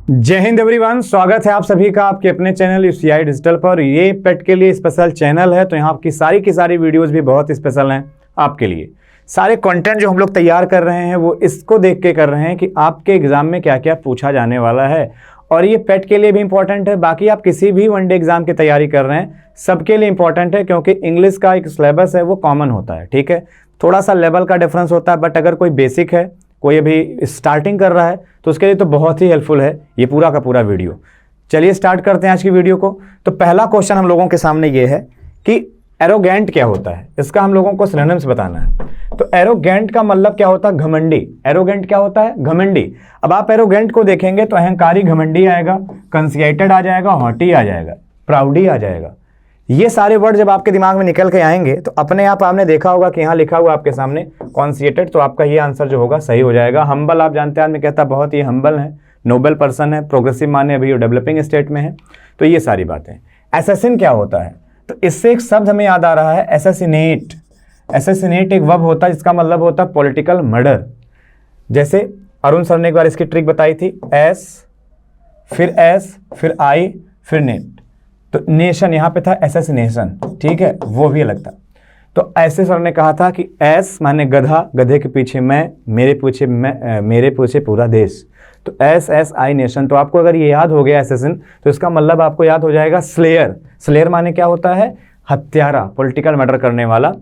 जय हिंद एवरीवन, स्वागत है आप सभी का आपके अपने चैनल UCI डिजिटल पर। ये पेट के लिए स्पेशल चैनल है, तो यहाँ की सारी वीडियोस भी बहुत स्पेशल हैं आपके लिए। सारे कंटेंट जो हम लोग तैयार कर रहे हैं वो इसको देख के कर रहे हैं कि आपके एग्जाम में क्या क्या पूछा जाने वाला है, और ये पेट के लिए भी इंपॉर्टेंट है। बाकी आप किसी भी वनडे एग्जाम की तैयारी कर रहे हैं सबके लिए इंपॉर्टेंट है, क्योंकि इंग्लिश का एक सिलेबस है वो कॉमन होता है। ठीक है, थोड़ा सा लेवल का डिफरेंस होता है, बट अगर कोई बेसिक है, कोई अभी स्टार्टिंग कर रहा है, तो उसके लिए तो बहुत ही हेल्पफुल है ये पूरा का पूरा वीडियो। चलिए स्टार्ट करते हैं आज की वीडियो को। तो पहला क्वेश्चन हम लोगों के सामने ये है कि एरोगेंट क्या होता है, इसका हम लोगों को सिनोनिम्स बताना है। तो एरोगेंट का मतलब क्या होता है? घमंडी। एरोगेंट क्या होता है? घमंडी। अब आप एरोगेंट को देखेंगे तो अहंकारी घमंडी आएगा, कंसिएटेड आ जाएगा, हॉटी आ जाएगा, प्राउडी आ जाएगा। ये सारे वर्ड जब आपके दिमाग में निकल के आएंगे तो अपने आप आपने देखा होगा कि यहाँ लिखा हुआ आपके सामने कॉन्सिएटेड, तो आपका ये आंसर जो होगा सही हो जाएगा। हम्बल, आप जानते हैं आदमी कहता है बहुत ही हम्बल है, नोबल पर्सन है, प्रोग्रेसिव माने अभी डेवलपिंग स्टेट में है। तो ये सारी बातें। एसेसिन क्या होता है? तो इससे एक शब्द हमें याद आ रहा है, एसेसिनेट। एसेसिनेट एक वर्ब होता है जिसका मतलब होता है पॉलिटिकल मर्डर। जैसे अरुण सर ने एक बार इसकी ट्रिक बताई थी, एस फिर आई फिर नेट, तो नेशन यहाँ पे था एसेसिनेशन। ठीक है, वो भी अलग था। तो ऐसे सर ने कहा था कि एस माने गधा, गधे के पीछे मैं, मेरे पीछे पूरा देश। तो SSI नेशन। तो आपको अगर ये याद हो गया एसेसिन, तो इसका मतलब आपको याद हो जाएगा स्लेयर। स्लेयर माने क्या होता है? हत्यारा, पॉलिटिकल मर्डर करने वाला।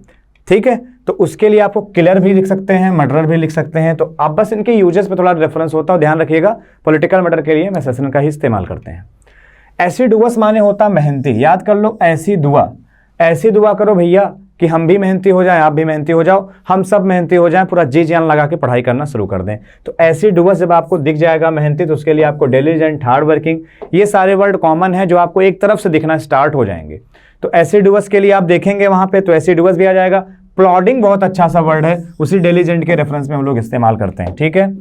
ठीक है, तो उसके लिए आपको किलर भी लिख सकते हैं, मर्डरर भी लिख सकते हैं। तो आप बस इनके यूजेस पे थोड़ा रेफरेंस होता है, ध्यान रखिएगा। पॉलिटिकल मर्डर के लिए हम एसेसिन का ही इस्तेमाल करते हैं। एसिडुअस माने होता मेहनती। याद कर लो, ऐसी दुआ करो भैया कि हम भी मेहनती हो जाएं, आप भी मेहनती हो जाओ, हम सब मेहनती हो जाएं, पूरा जी जान लगा के पढ़ाई करना शुरू कर दें। तो एसिडुअस जब आपको दिख जाएगा मेहनती, तो उसके लिए आपको डिलिजेंट, हार्ड वर्किंग, ये सारे वर्ड कॉमन है जो आपको एक तरफ से दिखना स्टार्ट हो जाएंगे। तो एसिडुअस के लिए आप देखेंगे वहां पे तो एसिडुअस भी आ जाएगा। प्लॉडिंग बहुत अच्छा सा वर्ड है, उसी डिलिजेंट के रेफरेंस में हम लोग इस्तेमाल करते हैं। ठीक है,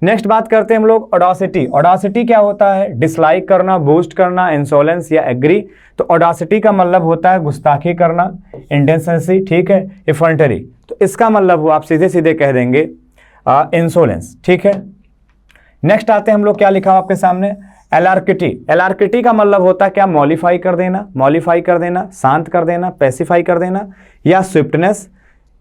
नेक्स्ट बात करते हैं हम लोग ऑडासिटी। ऑडासिटी क्या होता है? डिसलाइक करना, बूस्ट करना, इंसोलेंस या एग्री। तो ऑडासिटी का मतलब होता है गुस्ताखी करना, इंडेंसेंसी। ठीक है, इफेंटरी। तो इसका मतलब वो आप सीधे सीधे कह देंगे इंसोलेंस। ठीक है, नेक्स्ट आते हैं हम लोग, क्या लिखा हुआ आपके सामने? एलार्किटी। एलार्किटी का मतलब होता है क्या? मॉडिफाई कर देना, शांत कर देना, पैसिफाई कर देना, या स्विफ्टनेस,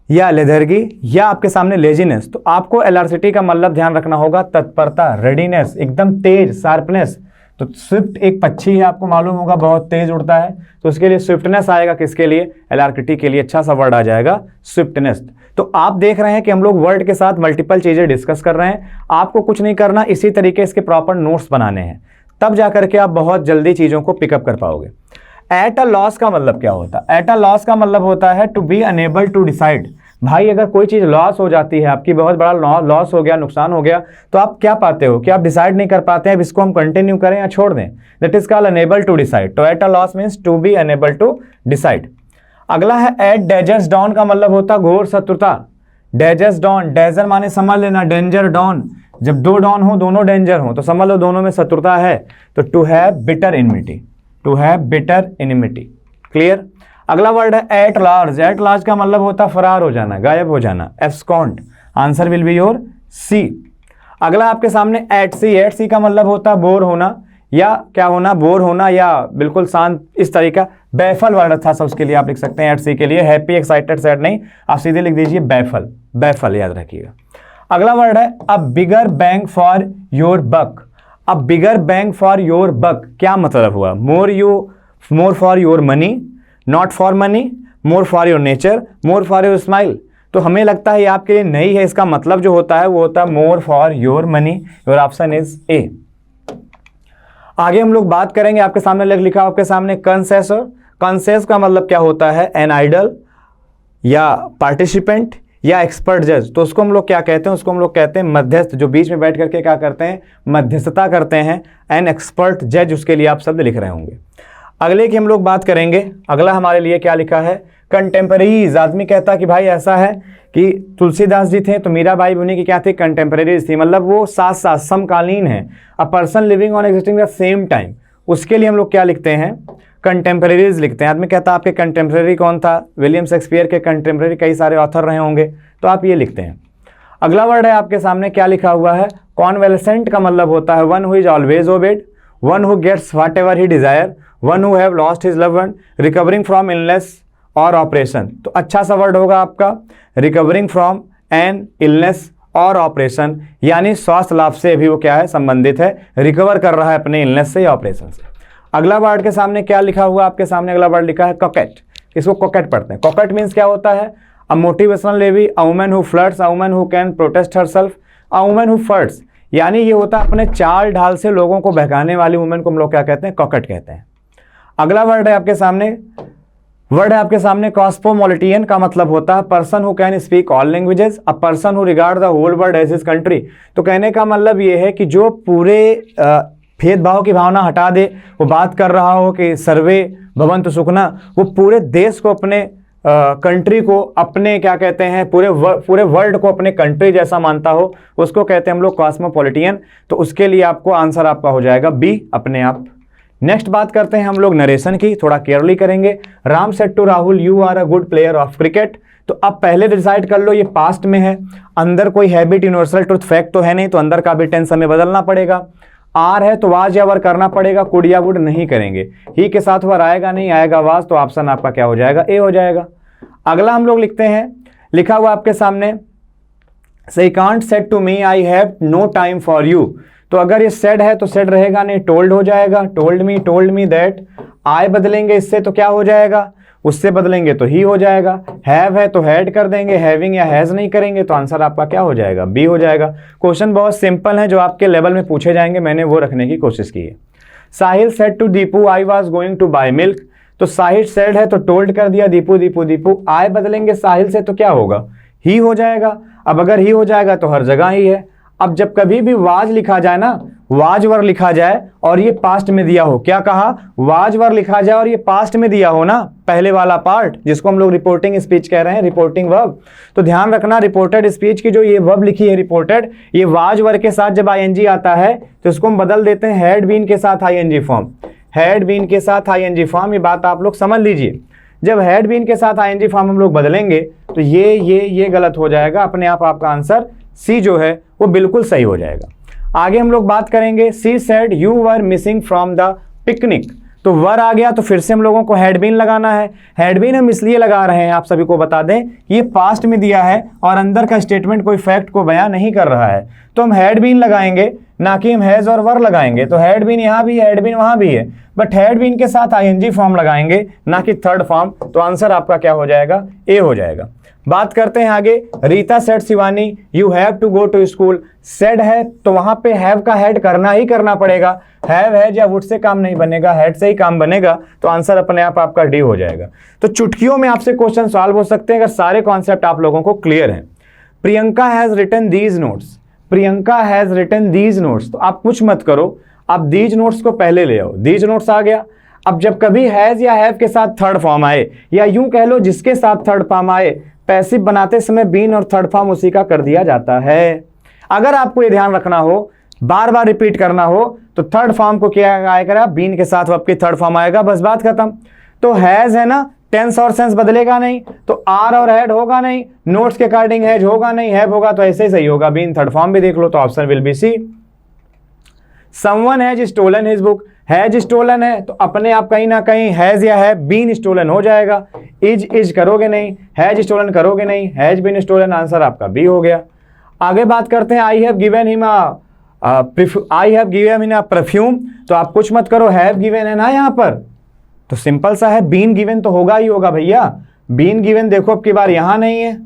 या लेथर्गी, या आपके सामने लेजीनेस। तो आपको एलार्सिटी का मतलब ध्यान रखना होगा तत्परता, रेडीनेस, एकदम तेज, शार्पनेस। तो स्विफ्ट एक पक्षी है, आपको मालूम होगा बहुत तेज उड़ता है, तो उसके लिए स्विफ्टनेस आएगा। किसके लिए? एलार्किटी के लिए अच्छा सा वर्ड आ जाएगा स्विफ्टनेस। तो आप देख रहे हैं कि हम लोग वर्ड के साथ मल्टीपल चीजें डिस्कस कर रहे हैं। आपको कुछ नहीं करना, इसी तरीके इसके प्रॉपर नोट्स बनाने हैं, तब जाकर के आप बहुत जल्दी चीजों को पिकअप कर पाओगे। एट अ लॉस का मतलब क्या होता है? एट अ लॉस का मतलब होता है to be enable to decide. भाई अगर कोई चीज लॉस हो जाती है, आपकी बहुत बड़ा लॉस हो गया, नुकसान हो गया, तो आप क्या पाते हो कि आप डिसाइड नहीं कर पाते हैं इसको हम कंटिन्यू करें या छोड़ दें। That is called unable to decide. तो at a loss means to be enable to decide. अगला है एट डेजर्स डॉन का मतलब होता है घोर शत्रुता। डेजर्स डॉन, डेजर माने समझ लेना, डेंजर डॉन। जब दो डॉन हो, दोनों डेंजर हो, तो समझ लो दोनों में शत्रुता है। तो to have bitter enmity, to have bitter enmity. Clear? अगला वर्ड है एट लार्ज। एट लार्ज का मतलब होता है फरार हो जाना, गायब हो जाना, abscond. Answer will be your C. अगला आपके सामने एट सी। एट सी का मतलब होता है बोर होना, या क्या होना? बोर होना, या बिल्कुल शांत, इस तरीका। बैफल वर्ड था, सब उसके लिए आप लिख सकते हैं एट सी के लिए। हैप्पी, एक्साइटेड, सैड नहीं, आप सीधे लिख दीजिए बैफल। बैफल याद रखिएगा। अगला वर्ड है a bigger bang for your buck. A bigger bang for your buck क्या मतलब हुआ? More for your money, not for money, more for your nature, more for your smile. तो हमें लगता है ये आपके लिए नई है। इसका मतलब जो होता है वो होता है मोर for your money. Your option is a. आगे हम लोग बात करेंगे, आपके सामने लिखा आपके सामने कंसेसर। कंसेस का मतलब क्या होता है? एन आइडल, या पार्टिसिपेंट, या एक्सपर्ट जज। तो उसको हम लोग क्या कहते हैं? उसको हम लोग कहते हैं मध्यस्थ, जो बीच में बैठ करके क्या करते हैं? मध्यस्थता करते हैं। एन एक्सपर्ट जज, उसके लिए आप शब्द लिख रहे होंगे। अगले की हम लोग बात करेंगे। अगला हमारे लिए क्या लिखा है? कंटेम्परेरीज। आदमी कहता है कि भाई ऐसा है कि तुलसीदास जी थे तो मीराबाई भी उन्हीं की क्या थी? कंटेम्परेरीज थी, मतलब वो साथ साथ समकालीन है। A person living on existing the same time, उसके लिए हम लोग क्या लिखते हैं? कंटेम्परेरीज लिखते हैं। आदमी कहता है आपके कंटेम्परेरी कौन था? विलियम शेक्सपियर के कंटेम्परेरी कई सारे ऑथर रहे होंगे, तो आप ये लिखते हैं। अगला वर्ड है आपके सामने, क्या लिखा हुआ है? कॉन्वेलेसेंट का मतलब होता है one who is always obeyed, one who gets whatever he desire, one who have lost his love one, recovering from illness और ऑपरेशन। तो अच्छा सा वर्ड होगा आपका रिकवरिंग फ्रॉम एन इलनेस और ऑपरेशन, यानी स्वास्थ्य लाभ से भी वो क्या है, संबंधित है, रिकवर कर रहा है अपने इलनेस से या ऑपरेशन से। अगला वर्ड के सामने क्या लिखा हुआ आपके सामने, अगला वर्ड लिखा है कॉकेट। इसको कॉकेट पढ़ते हैं। कॉकेट मीन्स क्या होता है, a motivational levy, a woman who flirts, a woman who can protest herself, a woman who flirts, यानी ये होता है अपने चाल ढाल से लोगों को बहकाने वाली वुमन को हम लोग क्या कहते हैं, कॉकेट कहते हैं। अगला वर्ड है आपके सामने कॉस्मोपॉलिटियन का मतलब होता है person who can speak all languages, a person who regard the whole world as his country. तो कहने का मतलब ये है कि जो पूरे भेदभाव की भावना हटा दे, वो बात कर रहा हो कि सर्वे भवन्तु सुखना, वो पूरे देश को अपने कंट्री को अपने क्या कहते हैं, पूरे वर्ल्ड को अपने कंट्री जैसा मानता हो, उसको कहते हैं हम लोग कॉस्मोपॉलिटियन। तो उसके लिए आपको आंसर आपका हो जाएगा बी, अपने आप। नेक्स्ट बात करते हैं हम लोग नरेशन की, थोड़ा केयरली करेंगे। Ram said to Rahul you are a good player of cricket. तो अब पहले डिसाइड कर लो ये पास्ट में है, अंदर कोई हैबिट यूनिवर्सल ट्रुथ फैक्ट तो है नहीं, तो अंदर का भी टेंस हमें बदलना पड़ेगा। आर है तो वाज या वर करना पड़ेगा, कुड या वुड नहीं करेंगे। ही के साथ वर आएगा नहीं, आएगा वाज, तो ऑप्शन आपका क्या हो जाएगा, ए हो जाएगा। अगला हम लोग लिखते हैं, लिखा हुआ आपके सामने, so he can't said to me I have no time for you. तो अगर ये सेड है तो सेड रहेगा नहीं, टोल्ड हो जाएगा, टोल्ड मी दैट। आई बदलेंगे इससे तो क्या हो जाएगा, उससे बदलेंगे तो ही हो जाएगा। हैव है तो हैड कर देंगे, हैविंग या हैज नहीं करेंगे, तो आंसर आपका क्या हो जाएगा, बी हो जाएगा। क्वेश्चन बहुत सिंपल है, जो आपके लेवल में पूछे जाएंगे, मैंने वो रखने की कोशिश की है। Sahil said to Deepu I was going to buy milk. तो साहिल सेड है तो टोल्ड कर दिया, दीपू। आई बदलेंगे साहिल से तो क्या होगा, ही हो जाएगा। अब अगर ही हो जाएगा तो हर जगह ही है। अब जब कभी भी वाज लिखा जाए ना, वाज वर लिखा जाए और ये पास्ट में दिया हो, क्या कहा, वाज वर लिखा जाए और ये पास्ट में दिया हो ना, पहले वाला पार्ट जिसको हम लोग रिपोर्टिंग स्पीच कह रहे हैं, रिपोर्टिंग वर्ब। तो ध्यान रखना, रिपोर्टेड स्पीच की जो ये वर्ब लिखी है रिपोर्टेड, ये वाज वर के साथ जब आईएनजी आता है तो इसको हम बदल देते हैं हैड बीन के साथ आईएनजी फॉर्म, हैड बीन के साथ आईएनजी फॉर्म। ये बात आप लोग समझ लीजिए, जब हैड बीन के साथ आईएनजी फॉर्म हम लोग बदलेंगे तो ये गलत हो जाएगा, अपने आप आपका आंसर सी जो है वो बिल्कुल सही हो जाएगा। आगे हम लोग बात करेंगे, she said you were missing from the picnic. तो वर आ गया तो फिर से हम लोगों को हैड बीन लगाना है। हैड बीन हम इसलिए लगा रहे हैं, आप सभी को बता दें, ये पास्ट में दिया है और अंदर का स्टेटमेंट कोई फैक्ट को बयां नहीं कर रहा है, तो हम हैड बीन लगाएंगे, ना कि हम हैज और वर लगाएंगे। तो हैड बीन यहाँ भी है, हैड बीन वहां भी है, बट हैड बीन के साथ आईएनजी फॉर्म लगाएंगे, ना कि थर्ड फॉर्म। तो आंसर आपका क्या हो जाएगा, ए हो जाएगा। बात करते हैं आगे, Rita said Shivani you have to go to school. Said है तो वहां पे हैव का हैड करना ही करना पड़ेगा, हैव हैज या वुड से काम नहीं बनेगा, हैड से ही काम बनेगा, तो आंसर अपने आप आपका डी हो जाएगा। तो चुटकियों में आपसे क्वेश्चन सॉल्व हो सकते हैं अगर सारे कॉन्सेप्ट आप लोगों को क्लियर हैं। Priyanka has written these notes, Priyanka has written these notes. तो आप कुछ मत करो, आप दीज नोट्स को पहले ले आओ, दीज नोट्स आ गया। अब जब कभी हैज या हैव के साथ थर्ड फॉर्म आए, या यूं कह लो जिसके साथ थर्ड फॉर्म आए, पैसिव बनाते समय बीन और थर्ड फॉर्म उसी का कर दिया जाता है। अगर आपको ये ध्यान रखना हो, बार बार रिपीट करना हो, तो थर्ड फॉर्म को क्या आएगा, बीन के साथ आपकी थर्ड फॉर्म आएगा, बस बात खत्म। तो हैज है ना, टेंस और सेंस बदलेगा नहीं, तो आर और हैड होगा नहीं, नोट्स के अकॉर्डिंग हैज होगा नहीं, हैव होगा तो ऐसे ही सही होगा, बीन थर्ड फॉर्म भी देख लो, तो option will be C. Someone has stolen his book, has stolen है तो अपने आप कहीं ना कहीं हैज या है बीन स्टोलन हो जाएगा। इज करोगे नहीं, हैज स्टोलन करोगे नहीं, हैज बीन स्टोलन, आंसर आपका बी हो गया। आगे बात करते हैं, I have given him a perfume. तो आप कुछ मत करो, हैव गिवन है ना यहाँ पर, तो सिंपल सा है, बीन गिवन तो होगा ही होगा भैया। बीन गिवन देखो अब की बार यहाँ नहीं है,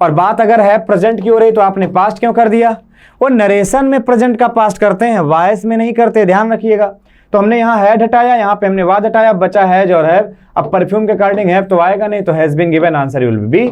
और बात अगर है प्रेजेंट की हो रही तो आपने पास्ट क्यों कर दिया। वो नरेशन में प्रेजेंट का पास्ट करते हैं, वॉइस में नहीं करते, ध्यान रखिएगा। तो हमने यहाँ हैड हटाया, यहाँ पे हमने वाज हटाया, बचा हैज और हैव। अब परफ्यूम के अकॉर्डिंग हैव तो आएगा नहीं, तो has been given, answer will be.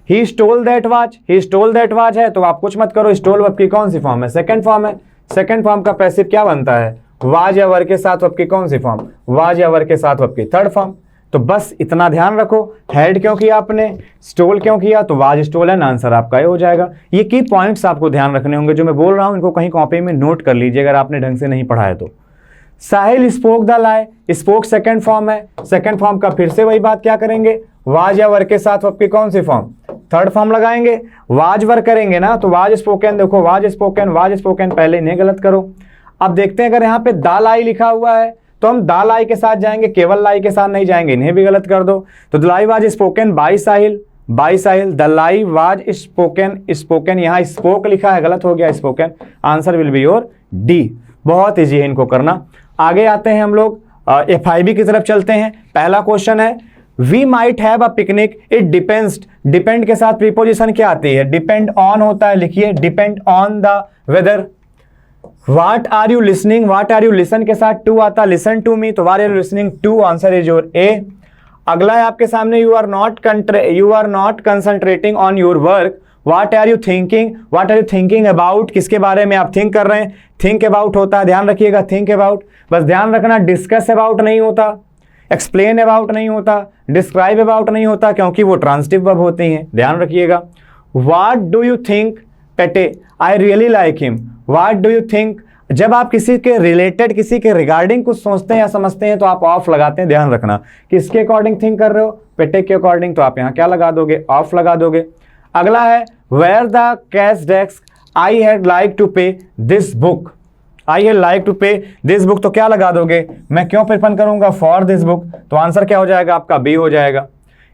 He stole that watch, he stole that watch है तो आप कुछ मत करो, स्टोल वर्ब की कौन सी फॉर्म है, सेकंड फॉर्म है। सेकंड फॉर्म का पैसिव क्या बनता है, वाज या वर के साथ वर्ब की कौन सी फॉर्म, वाज या वर के साथ वर्ब की थर्ड फॉर्म। तो बस इतना ध्यान रखो, हैड क्यों किया आपने, स्टोल क्यों किया, तो वाज स्टोलन, आंसर आपका ये हो जाएगा। ये की पॉइंट्स आपको ध्यान रखने होंगे, जो मैं बोल रहा हूं इनको कहीं कॉपी में नोट कर लीजिए अगर आपने ढंग से नहीं पढ़ा है तो। Sahil spoke the lie, spoke second form है, सेकंड फॉर्म का फिर से वही बात क्या करेंगे, वाज या वर के साथ वर्ब की कौन सी फॉर्म, थर्ड फॉर्म लगाएंगे, वाज वर करेंगे ना, तो वाज स्पोकन, देखो वाज स्पोकन पहले इन्हें गलत करो। अब देखते हैं अगर यहाँ पे दा लाई लिखा हुआ है तो हम दा लाई के साथ जाएंगे, केवल लाई के साथ नहीं जाएंगे, इन्हें भी गलत कर दो। तो the lie was spoken by Sahil, the lie was spoken यहाँ स्पोक लिखा है, गलत हो गया spoken, answer will be your D. बहुत ईजी है इनको करना। आगे आते हैं हम लोग FIB की तरफ चलते हैं। पहला क्वेश्चन है we might have a picnic, it depends, depend के साथ प्रीपोजिशन क्या आती है, डिपेंड ऑन होता है, लिखिए depend on the weather. What are you listening? What are you listen के साथ to आता, listen to me, तो what are you listening to? Answer is your A। अगला है आपके सामने you are not concentrating on your work. What are you thinking? What are you thinking about? किसके बारे में आप think कर रहे हैं? Think about होता है, ध्यान रखिएगा, think about। बस ध्यान रखना discuss about नहीं होता, explain about नहीं होता, describe about नहीं होता, क्योंकि वो transitive verb होती हैं, ध्यान रखिएगा। What do you think? पेटे, I really like him. What do you think? जब आप किसी के रिलेटेड, किसी के रिगार्डिंग कुछ सोचते हैं या समझते हैं तो आप ऑफ लगाते हैं, ध्यान रखना। किसके अकॉर्डिंग थिंक कर रहे हो, पेटे के अकॉर्डिंग, तो आप यहाँ क्या लगा दोगे, ऑफ लगा दोगे। अगला है where the cash desk, I had like to pay this book, I had like to pay this book, तो क्या लगा दोगे, मैं क्यों प्रेफर करूंगा, फॉर दिस बुक, तो आंसर क्या हो जाएगा आपका, बी हो जाएगा।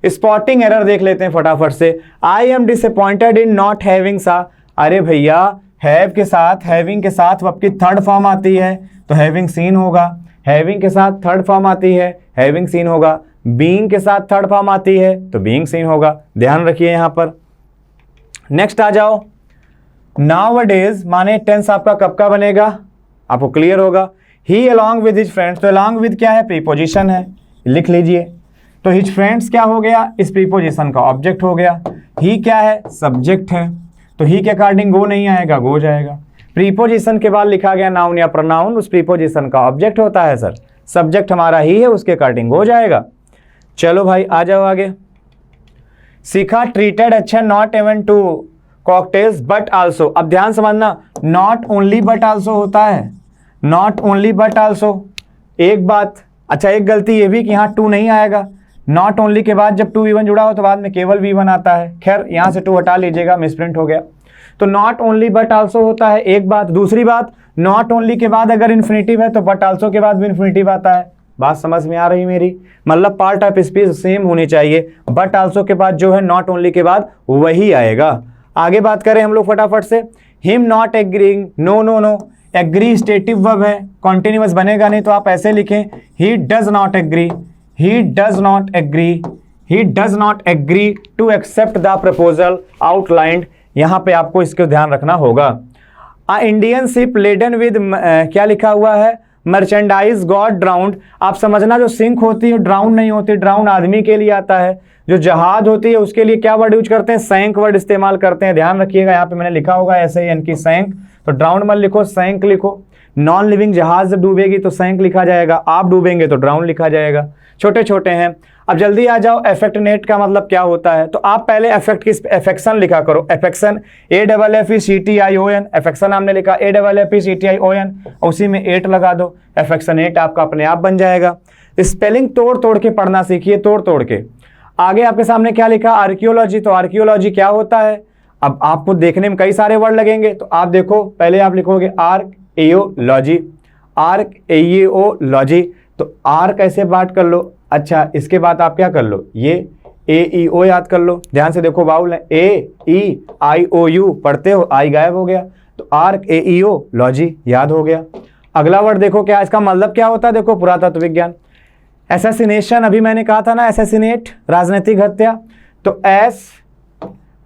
स्पॉटिंग एरर देख लेते हैं फटाफट से। I am disappointed in not having सा, अरे भैया हैव के साथ, हैविंग के साथ वर्ब की थर्ड फॉर्म आती है तो हैविंग सीन होगा, हैविंग के साथ थर्ड फॉर्म आती है हैविंग सीन होगा, बीइंग के साथ थर्ड फॉर्म आती है तो बीइंग सीन होगा, ध्यान रखिए यहां पर। नेक्स्ट आ जाओ, नाउअडेज माने टेंस आपका कब का बनेगा, आपको क्लियर होगा। ही अलॉन्ग विद हिज फ्रेंड्स, तो अलॉन्ग विद क्या है, प्रीपोजिशन है, लिख लीजिए। तो हिज फ्रेंड्स क्या हो गया, इस प्रीपोजिशन का ऑब्जेक्ट हो गया। ही क्या है, सब्जेक्ट है, तो ही के अकॉर्डिंग गो नहीं आएगा, गो जाएगा। प्रीपोजिशन के बाद लिखा गया नाउन या प्रोनाउन, उस प्रीपोजिशन का ऑब्जेक्ट होता है सर, सब्जेक्ट हमारा ही है, उसके अकॉर्डिंग हो जाएगा। चलो भाई आ जाओ आगे। सीखा ट्रीटेड अच्छा, not even to cocktails but also, अब ध्यान समझना, नॉट ओनली बट आल्सो होता है, नॉट ओनली बट आल्सो। एक बात, अच्छा एक गलती ये भी कि यहाँ टू नहीं आएगा, नॉट ओनली के बाद जब टू V1 जुड़ा हो तो बाद में केवल V1 आता है, खैर यहाँ से टू हटा लीजिएगा, मिसप्रिंट हो गया। तो नॉट ओनली बट आल्सो होता है, एक बात। दूसरी बात, नॉट ओनली के बाद अगर इन्फिनिटिव है तो बट आल्सो के बाद भी इन्फिनिटिव आता है, बात समझ में आ रही मेरी, मतलब पार्ट ऑफ स्पीच सेम होनी चाहिए, बट आल्सो के बाद जो है नॉट ओनली के बाद वही आएगा। आगे बात करें हम लोग फटाफट से, him not agreeing, no no no, agree stative verb है, कॉन्टिन्यूअस बनेगा नहीं, तो आप ऐसे लिखें he does not agree, he does not agree to accept the proposal outlined, यहां पे आपको इसको ध्यान रखना होगा। इंडियन शिप लेडन विद क्या लिखा हुआ है, मर्चेंडाइज गॉट ड्राउंड, आप समझना जो सिंक होती है ड्राउन नहीं होती, ड्राउन आदमी के लिए आता है, जो जहाज होती है उसके लिए क्या वर्ड यूज करते हैं, सैंक वर्ड इस्तेमाल करते हैं, ध्यान रखिएगा। यहाँ पे मैंने लिखा होगा ऐसे यानी कि सैंक, तो ड्राउन मत लिखो, सैंक लिखो। नॉन लिविंग जहाज जब डूबेगी तो सैंक लिखा जाएगा, आप डूबेंगे तो ड्राउन लिखा जाएगा, छोटे छोटे हैं। अब जल्दी आ जाओ, एफेक्टनेट का मतलब क्या होता है, तो आप पहले एफेक्ट की एफेक्शन लिखा करो, एफेक्शन AFFECTION, एफेक्शन हमने लिखा AFFECTION, उसी में 8 लगा दो, एफेक्शनेट आपका अपने आप बन जाएगा। स्पेलिंग तोड़ तोड़ के पढ़ना सीखिए, तोड़ तोड़ के। आगे आपके सामने क्या लिखा, आर्कियोलॉजी, तो आर्कियोलॉजी क्या होता है, अब आपको देखने में कई सारे वर्ड लगेंगे, तो आप देखो पहले आप लिखोगे आर्कियोलॉजी, आर्कियोलॉजी, तो आर कैसे बात कर लो, अच्छा इसके बाद आप क्या कर लो, ये AEO याद कर लो, ध्यान से देखो बाउल है, AEIOU पढ़ते हो, आई गायब हो गया, तो आर्क AEO लॉजी याद हो गया। अगला वर्ड देखो क्या, इसका मतलब क्या होता है, देखो पुरातत्व विज्ञान। एसेसिनेशन, अभी मैंने कहा था ना एसेसिनेट, राजनीतिक हत्या, तो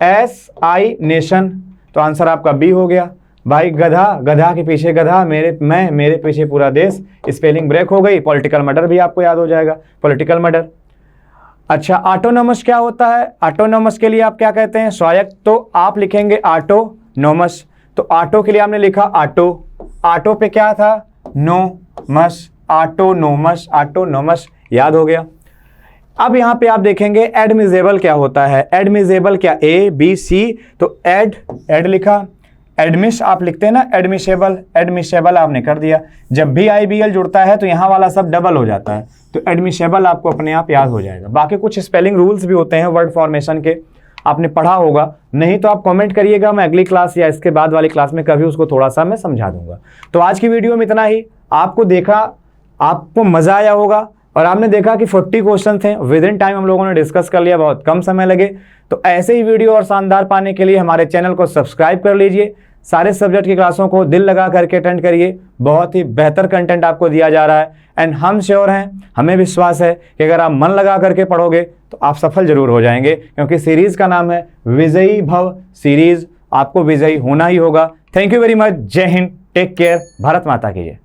SI नेशन, तो आंसर आपका बी हो गया। भाई गधा, गधा के पीछे गधा, मेरे पीछे पूरा देश, स्पेलिंग ब्रेक हो गई। पॉलिटिकल मर्डर भी आपको याद हो जाएगा, पॉलिटिकल मर्डर। अच्छा ऑटोनोमस क्या होता है, ऑटोनोमस के लिए आप क्या कहते हैं, स्वायत्त, तो आप लिखेंगे ऑटोनोमस, तो ऑटो के लिए हमने लिखा ऑटो, ऑटो पे क्या था, नोमस, ऑटोनोमस, ऑटोनोमस याद हो गया। अब यहाँ पे आप देखेंगे एडमिसेबल क्या होता है, एडमिसेबल क्या, ABC, तो एड लिखा, एडमिस आप लिखते हैं ना, एडमिसेबल, एडमिसेबल आपने कर दिया। जब भी IBL जुड़ता है तो यहाँ वाला सब डबल हो जाता है, तो एडमिसेबल आपको अपने आप याद हो जाएगा। बाकी कुछ स्पेलिंग रूल्स भी होते हैं वर्ड फॉर्मेशन के, आपने पढ़ा होगा, नहीं तो आप कमेंट करिएगा, मैं अगली क्लास या इसके बाद वाली क्लास में कभी उसको थोड़ा सा मैं समझा दूंगा। तो आज की वीडियो में इतना ही। आपको देखा, आपको मजा आया होगा और आपने देखा कि 40 क्वेश्चन थे, विद इन टाइम हम लोगों ने डिस्कस कर लिया, बहुत कम समय लगे। तो ऐसे ही वीडियो और शानदार पाने के लिए हमारे चैनल को सब्सक्राइब कर लीजिए, सारे सब्जेक्ट की क्लासों को दिल लगा करके अटेंड करिए, बहुत ही बेहतर कंटेंट आपको दिया जा रहा है। एंड हम श्योर हैं, हमें विश्वास है कि अगर आप मन लगा करके पढ़ोगे तो आप सफल जरूर हो जाएंगे, क्योंकि सीरीज का नाम है विजयी भव सीरीज। आपको विजयी होना ही होगा। Thank you very much. जय हिंद, टेक केयर, भारत माता की जय।